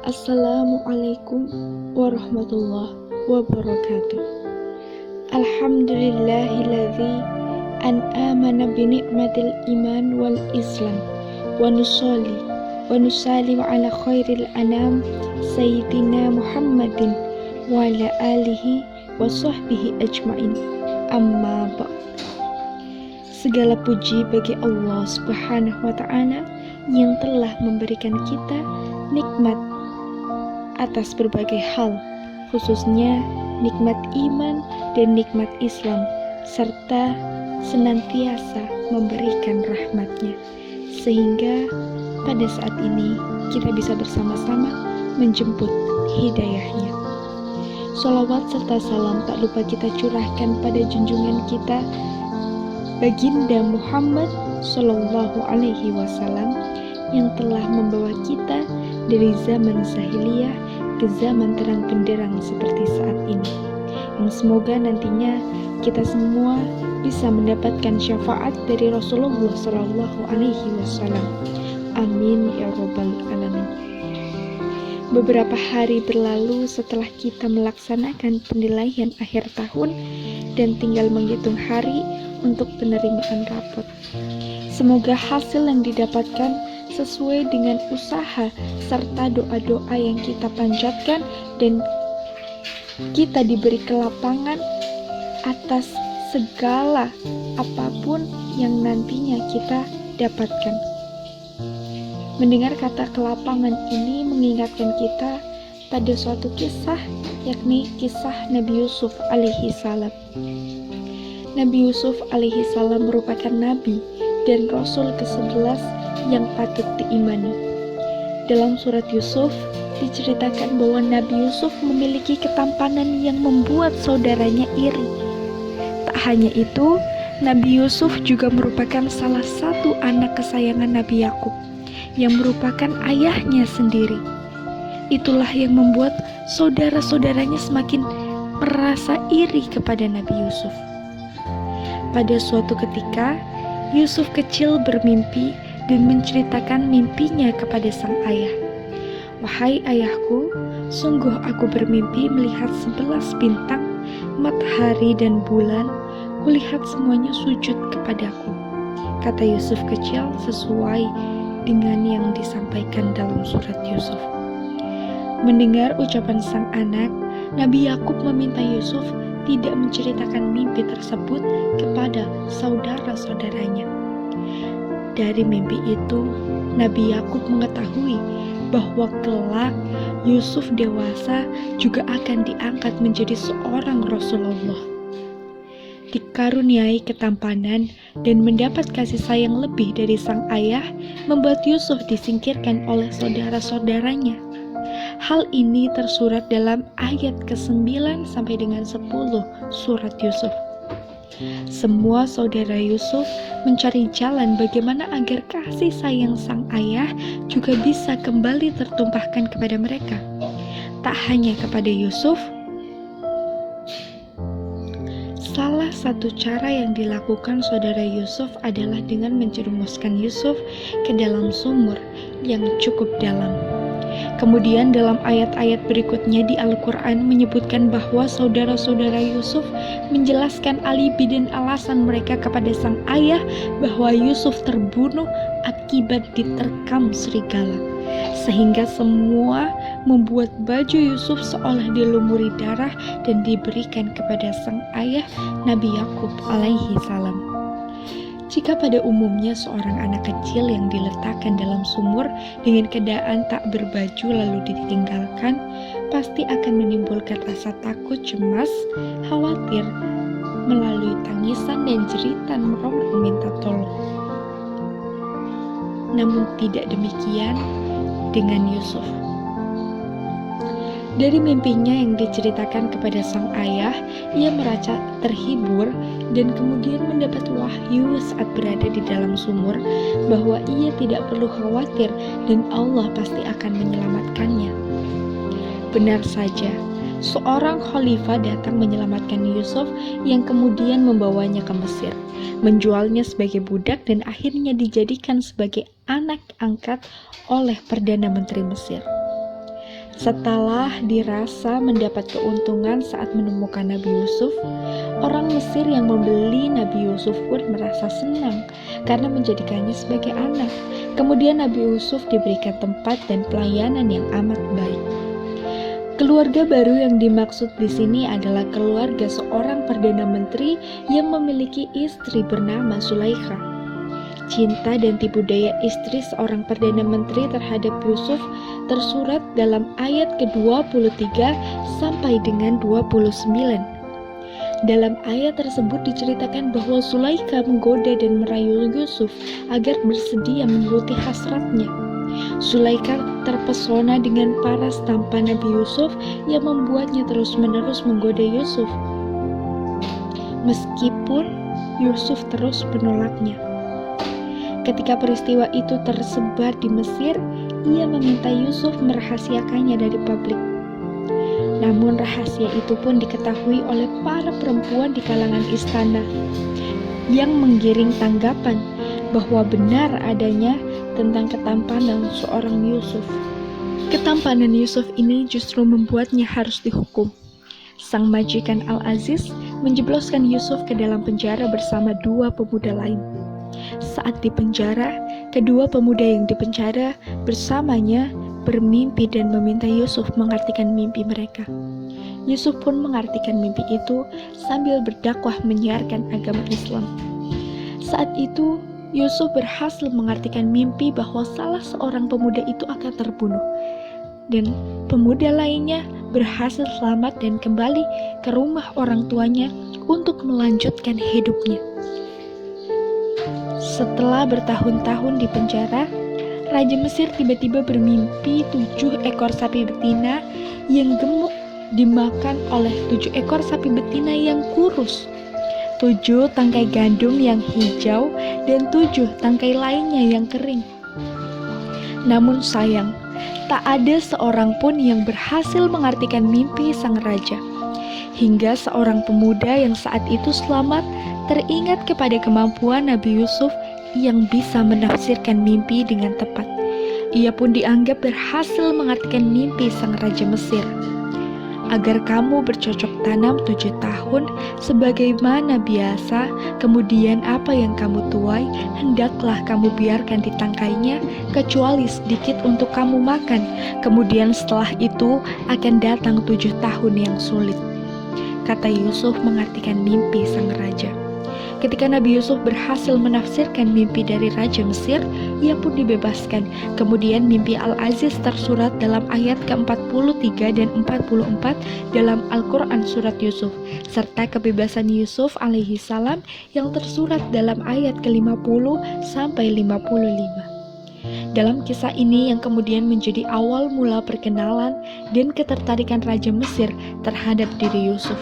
Assalamualaikum warahmatullahi wabarakatuh. Alhamdulillahilladzi an'amana bini'matil iman wal islam wa nusalli ala khairil anam sayyidina Muhammadin wa ala alihi wa sahbihi ajmain. Amma ba'd. Segala puji bagi Allah Subhanahu wa ta'ala yang telah memberikan kita nikmat atas berbagai hal, khususnya nikmat iman dan nikmat Islam, serta senantiasa memberikan rahmat-Nya, sehingga pada saat ini kita bisa bersama-sama menjemput hidayah-Nya. Sholawat serta salam tak lupa kita curahkan pada junjungan kita Baginda Muhammad Sallallahu Alaihi Wasallam yang telah membawa kita dari zaman jahiliyah ke zaman terang benderang seperti saat ini, yang semoga nantinya kita semua bisa mendapatkan syafaat dari Rasulullah Sallallahu Alaihi Wasallam. Amin ya robbal alamin. Beberapa hari berlalu setelah kita melaksanakan penilaian akhir tahun dan tinggal menghitung hari untuk penerimaan rapot. Semoga hasil yang didapatkan sesuai dengan usaha serta doa-doa yang kita panjatkan dan kita diberi kelapangan atas segala apapun yang nantinya kita dapatkan. Mendengar kata kelapangan ini mengingatkan kita pada suatu kisah, yakni kisah Nabi Yusuf alaihi salam. Nabi Yusuf alaihi salam merupakan nabi dan rasul ke-11 yang patut diimani. Dalam surat Yusuf diceritakan bahwa Nabi Yusuf memiliki ketampanan yang membuat saudaranya iri. Tak hanya itu, Nabi Yusuf juga merupakan salah satu anak kesayangan Nabi Yakub yang merupakan ayahnya sendiri. Itulah yang membuat saudara-saudaranya semakin merasa iri kepada Nabi Yusuf. Pada suatu ketika, Yusuf kecil bermimpi dan menceritakan mimpinya kepada sang ayah. Wahai ayahku, sungguh aku bermimpi melihat 11 bintang, matahari dan bulan, kulihat semuanya sujud kepadaku. Kata Yusuf kecil sesuai dengan yang disampaikan dalam surat Yusuf. Mendengar ucapan sang anak, Nabi Yakub meminta Yusuf tidak menceritakan mimpi tersebut kepada saudara-saudaranya. Dari mimpi itu, Nabi Yakub mengetahui bahwa kelak Yusuf dewasa juga akan diangkat menjadi seorang Rasulullah. Dikaruniai ketampanan dan mendapat kasih sayang lebih dari sang ayah, membuat Yusuf disingkirkan oleh saudara-saudaranya. Hal ini tersurat dalam ayat ke-9 sampai dengan 10 surat Yusuf. Semua saudara Yusuf mencari jalan bagaimana agar kasih sayang sang ayah juga bisa kembali tertumpahkan kepada mereka. Tak hanya kepada Yusuf, salah satu cara yang dilakukan saudara Yusuf adalah dengan menjerumuskan Yusuf ke dalam sumur yang cukup dalam. Kemudian dalam ayat-ayat berikutnya di Al-Quran menyebutkan bahwa saudara-saudara Yusuf menjelaskan alibi dan alasan mereka kepada sang ayah bahwa Yusuf terbunuh akibat diterkam serigala, sehingga semua membuat baju Yusuf seolah dilumuri darah dan diberikan kepada sang ayah Nabi Yakub alaihi salam. Jika pada umumnya seorang anak kecil yang diletakkan dalam sumur dengan keadaan tak berbaju lalu ditinggalkan, pasti akan menimbulkan rasa takut, cemas, khawatir, melalui tangisan dan jeritan merongrong minta tolong. Namun tidak demikian dengan Yusuf. Dari mimpinya yang diceritakan kepada sang ayah, ia merasa terhibur dan kemudian mendapat wahyu saat berada di dalam sumur bahwa ia tidak perlu khawatir dan Allah pasti akan menyelamatkannya. Benar saja, seorang khalifah datang menyelamatkan Yusuf yang kemudian membawanya ke Mesir, menjualnya sebagai budak dan akhirnya dijadikan sebagai anak angkat oleh Perdana Menteri Mesir. Setelah dirasa mendapat keuntungan saat menemukan Nabi Yusuf, orang Mesir yang membeli Nabi Yusuf pun merasa senang karena menjadikannya sebagai anak. Kemudian Nabi Yusuf diberikan tempat dan pelayanan yang amat baik. Keluarga baru yang dimaksud di sini adalah keluarga seorang perdana menteri yang memiliki istri bernama Sulaikha. Cinta dan tipu daya istri seorang perdana menteri terhadap Yusuf tersurat dalam ayat ke-23 sampai dengan 29. Dalam ayat tersebut diceritakan bahwa Sulaikha menggoda dan merayu Yusuf agar bersedia menuruti hasratnya. Sulaikha terpesona dengan paras tampan Nabi Yusuf yang membuatnya terus-menerus menggoda Yusuf. Meskipun Yusuf terus menolaknya. Ketika peristiwa itu tersebar di Mesir, ia meminta Yusuf merahasiakannya dari publik. Namun rahasia itu pun diketahui oleh para perempuan di kalangan istana yang menggiring tanggapan bahwa benar adanya tentang ketampanan seorang Yusuf. Ketampanan Yusuf ini justru membuatnya harus dihukum. Sang majikan Al-Aziz menjebloskan Yusuf ke dalam penjara bersama dua pemuda lain. Saat di penjara, kedua pemuda yang dipenjara bersamanya bermimpi dan meminta Yusuf mengartikan mimpi mereka. Yusuf pun mengartikan mimpi itu sambil berdakwah menyiarkan agama Islam. Saat itu, Yusuf berhasil mengartikan mimpi bahwa salah seorang pemuda itu akan terbunuh, dan pemuda lainnya berhasil selamat dan kembali ke rumah orang tuanya untuk melanjutkan hidupnya. Setelah bertahun-tahun di penjara, Raja Mesir tiba-tiba bermimpi 7 ekor sapi betina yang gemuk dimakan oleh 7 ekor sapi betina yang kurus, 7 tangkai gandum yang hijau, dan 7 tangkai lainnya yang kering. Namun sayang, tak ada seorang pun yang berhasil mengartikan mimpi sang raja. Hingga seorang pemuda yang saat itu selamat teringat kepada kemampuan Nabi Yusuf yang bisa menafsirkan mimpi dengan tepat. Ia pun dianggap berhasil mengartikan mimpi sang raja Mesir. Agar kamu bercocok tanam 7 tahun sebagaimana biasa, kemudian apa yang kamu tuai hendaklah kamu biarkan di tangkainya kecuali sedikit untuk kamu makan. Kemudian setelah itu akan datang 7 tahun yang sulit, kata Yusuf mengartikan mimpi sang raja. Ketika Nabi Yusuf berhasil menafsirkan mimpi dari Raja Mesir, ia pun dibebaskan. Kemudian mimpi Al-Aziz tersurat dalam ayat ke-43 dan 44 dalam Al-Quran Surat Yusuf, serta kebebasan Yusuf alaihi salam yang tersurat dalam ayat ke-50 sampai 55. Dalam kisah ini yang kemudian menjadi awal mula perkenalan dan ketertarikan Raja Mesir terhadap diri Yusuf.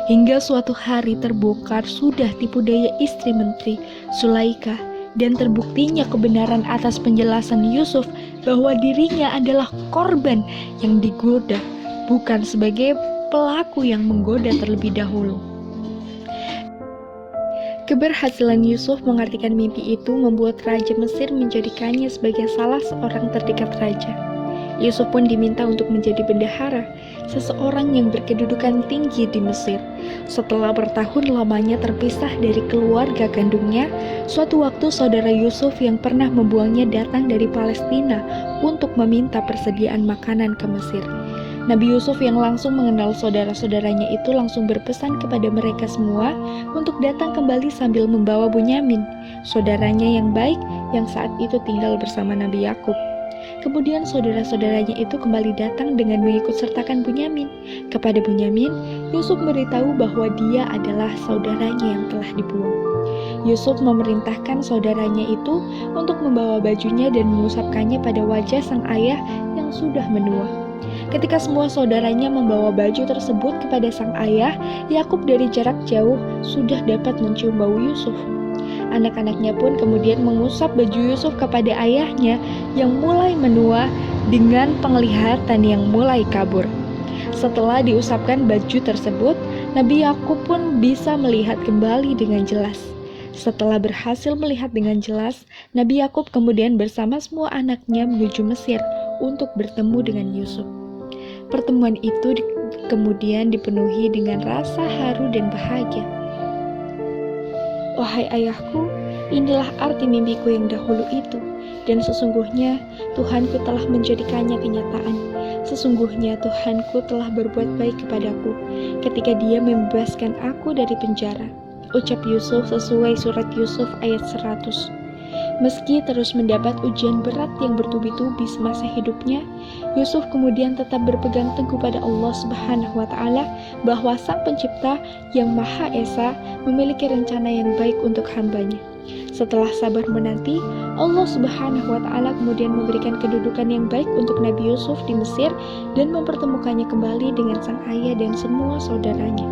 Hingga suatu hari terbongkar sudah tipu daya istri menteri Sulaikha dan terbuktinya kebenaran atas penjelasan Yusuf bahwa dirinya adalah korban yang digoda, bukan sebagai pelaku yang menggoda terlebih dahulu. Keberhasilan Yusuf mengartikan mimpi itu membuat Raja Mesir menjadikannya sebagai salah seorang terdekat raja. Yusuf pun diminta untuk menjadi bendahara, seseorang yang berkedudukan tinggi di Mesir. Setelah bertahun lamanya terpisah dari keluarga kandungnya, suatu waktu saudara Yusuf yang pernah membuangnya datang dari Palestina untuk meminta persediaan makanan ke Mesir. Nabi Yusuf yang langsung mengenal saudara-saudaranya itu langsung berpesan kepada mereka semua untuk datang kembali sambil membawa Bunyamin, saudaranya yang baik yang saat itu tinggal bersama Nabi Yakub. Kemudian saudara-saudaranya itu kembali datang dengan mengikut sertakan Bunyamin. Kepada Bunyamin, Yusuf memberitahu bahwa dia adalah saudaranya yang telah dibuang. Yusuf memerintahkan saudaranya itu untuk membawa bajunya dan mengusapkannya pada wajah sang ayah yang sudah menua. Ketika semua saudaranya membawa baju tersebut kepada sang ayah, Yakub dari jarak jauh sudah dapat mencium bau Yusuf. Anak-anaknya pun kemudian mengusap baju Yusuf kepada ayahnya yang mulai menua dengan penglihatan yang mulai kabur. Setelah diusapkan baju tersebut, Nabi Yakub pun bisa melihat kembali dengan jelas. Setelah berhasil melihat dengan jelas, Nabi Yakub kemudian bersama semua anaknya menuju Mesir untuk bertemu dengan Yusuf. Pertemuan itu kemudian dipenuhi dengan rasa haru dan bahagia. Wahai ayahku, inilah arti mimpiku yang dahulu itu, dan sesungguhnya Tuhanku telah menjadikannya kenyataan. Sesungguhnya Tuhanku telah berbuat baik kepadaku ketika Dia membebaskan aku dari penjara. Ucap Yusuf sesuai surat Yusuf ayat 100. Meski terus mendapat ujian berat yang bertubi-tubi semasa hidupnya, Yusuf kemudian tetap berpegang teguh pada Allah Subhanahu wa Ta'ala bahwa Sang Pencipta yang Maha Esa memiliki rencana yang baik untuk hambanya. Setelah sabar menanti, Allah Subhanahu wa Ta'ala kemudian memberikan kedudukan yang baik untuk Nabi Yusuf di Mesir dan mempertemukannya kembali dengan sang ayah dan semua saudaranya.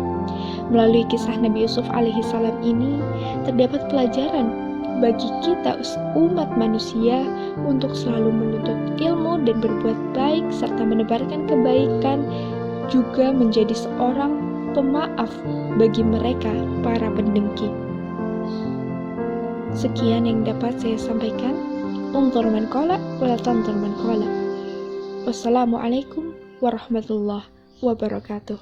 Melalui kisah Nabi Yusuf alaihissalam ini terdapat pelajaran bagi kita umat manusia untuk selalu menuntut ilmu dan berbuat baik serta menebarkan kebaikan, juga menjadi seorang pemaaf bagi mereka para pendengki. Sekian yang dapat saya sampaikan. Untur man qala wala tantur man qala. Wassalamualaikum warahmatullahi wabarakatuh.